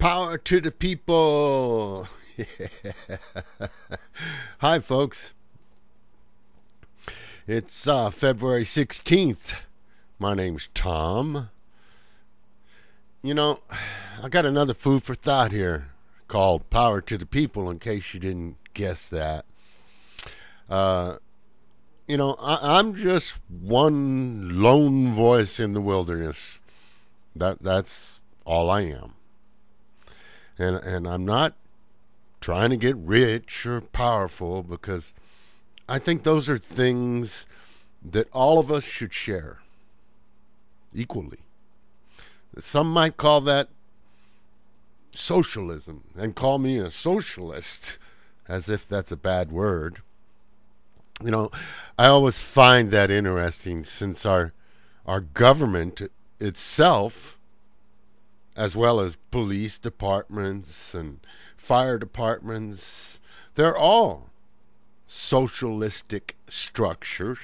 Power to the people. Hi, folks. It's February 16th. My name's Tom. You know, I got another food for thought here called Power to the People, in case you didn't guess that. I'm just one lone voice in the wilderness. That's all I am. And I'm not trying to get rich or powerful, because I think those are things that all of us should share equally. Some might call that socialism and call me a socialist, as if that's a bad word. You know, I always find that interesting, since our government itself, as well as police departments and fire departments, they're all socialistic structures.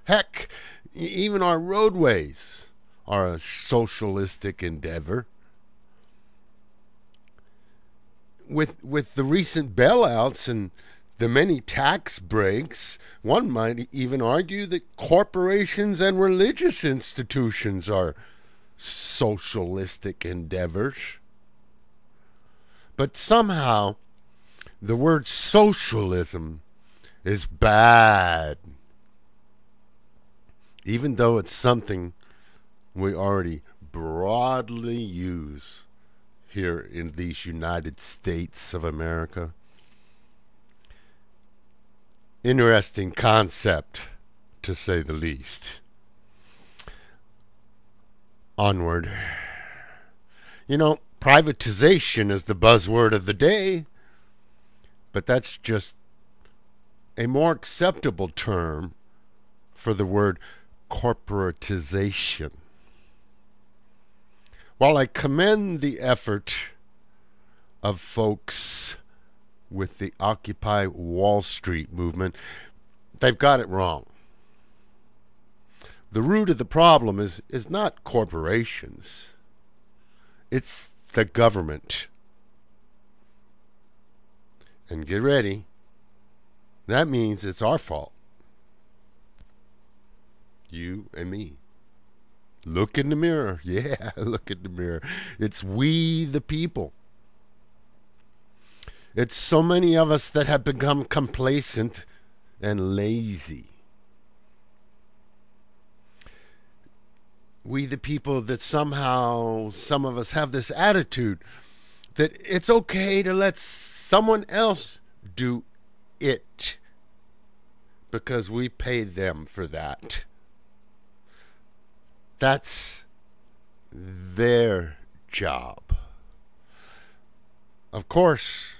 Heck, even our roadways are a socialistic endeavor. With the recent bailouts and the many tax breaks, one might even argue that corporations and religious institutions are socialistic endeavors. But somehow the word socialism is bad, even though it's something we already broadly use here in these United States of America. Interesting concept, to say the least. Onward. You know, privatization is the buzzword of the day, but that's just a more acceptable term for the word corporatization. While I commend the effort of folks with the Occupy Wall Street movement, they've got it wrong. The root of the problem is not corporations. It's the government. And get ready. That means it's our fault. You and me. Look in the mirror. Yeah, look in the mirror. It's we the people. It's so many of us that have become complacent and lazy. We the people that somehow, some of us have this attitude that it's okay to let someone else do it because we pay them for that. That's their job. Of course,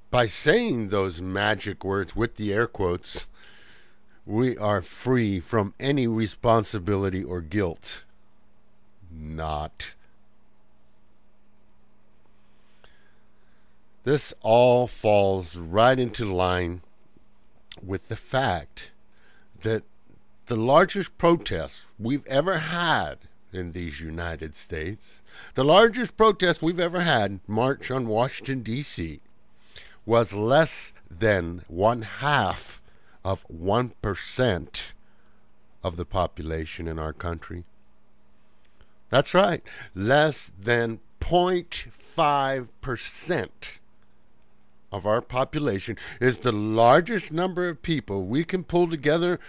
by saying those magic words with the air quotes, we are free from any responsibility or guilt. Not. This all falls right into line with the fact that the largest protest we've ever had in these United States, the largest protest we've ever had, March on Washington, D.C., was less than 1/2 of 1% of the population in our country. That's right, less than 0.5% of our population is the largest number of people we can pull together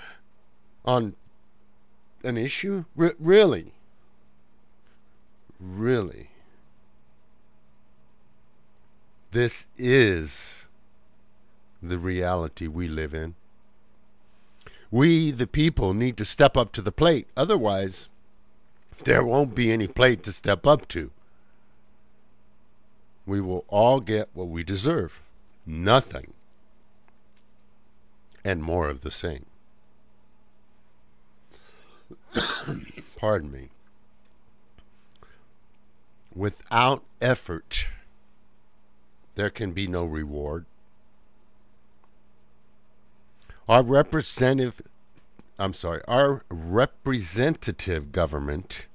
on an issue. Really? This is the reality we live in. We, the people, need to step up to the plate. Otherwise, there won't be any plate to step up to. We will all get what we deserve. Nothing. And more of the same. Pardon me. Without effort, there can be no reward. Our representative government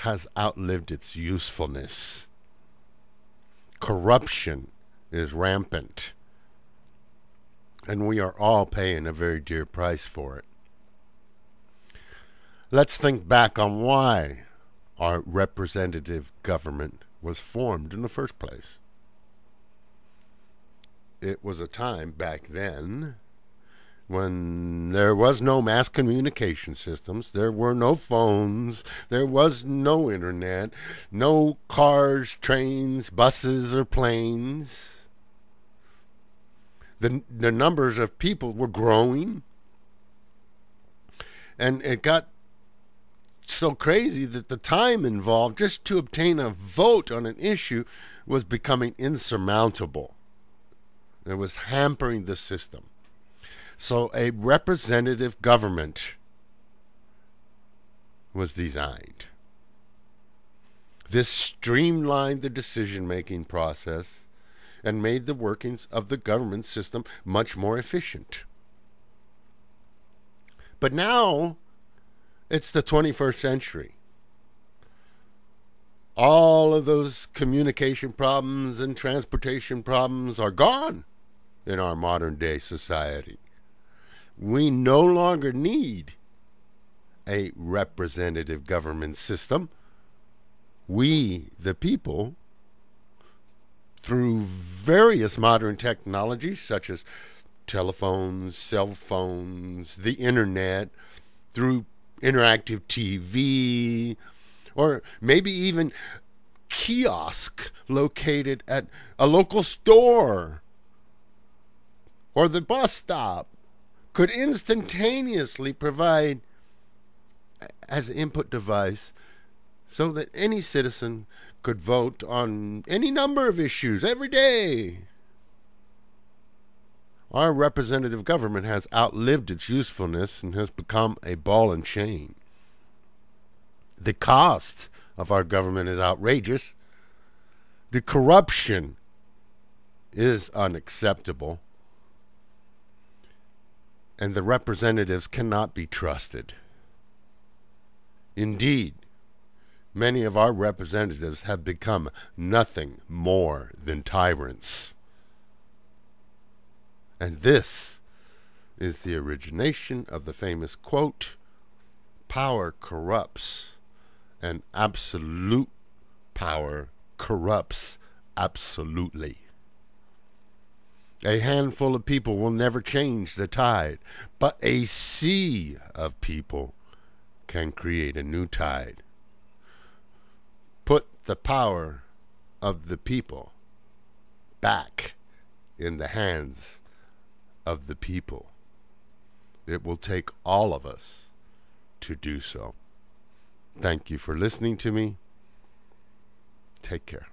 has outlived its usefulness. Corruption is rampant, and we are all paying a very dear price for it. Let's think back on why our representative government was formed in the first place. It was a time back then when there was no mass communication systems, there were no phones, there was no internet, no cars, trains, buses, or planes. The numbers of people were growing, and it got so crazy that the time involved just to obtain a vote on an issue was becoming insurmountable. It was hampering the system. So a representative government was designed. This streamlined the decision-making process and made the workings of the government system much more efficient. But now, it's the 21st century. All of those communication problems and transportation problems are gone in our modern day society. We no longer need a representative government system. We, the people, through various modern technologies such as telephones, cell phones, the internet, through interactive TV, or maybe even kiosk located at a local store or the bus stop, could instantaneously provide as an input device so that any citizen could vote on any number of issues every day. Our representative government has outlived its usefulness and has become a ball and chain. The cost of our government is outrageous. The corruption is unacceptable. And the representatives cannot be trusted. Indeed, many of our representatives have become nothing more than tyrants. And this is the origination of the famous quote, "Power corrupts, and absolute power corrupts absolutely." A handful of people will never change the tide, but a sea of people can create a new tide. Put the power of the people back in the hands of the people. It will take all of us to do so. Thank you for listening to me. Take care.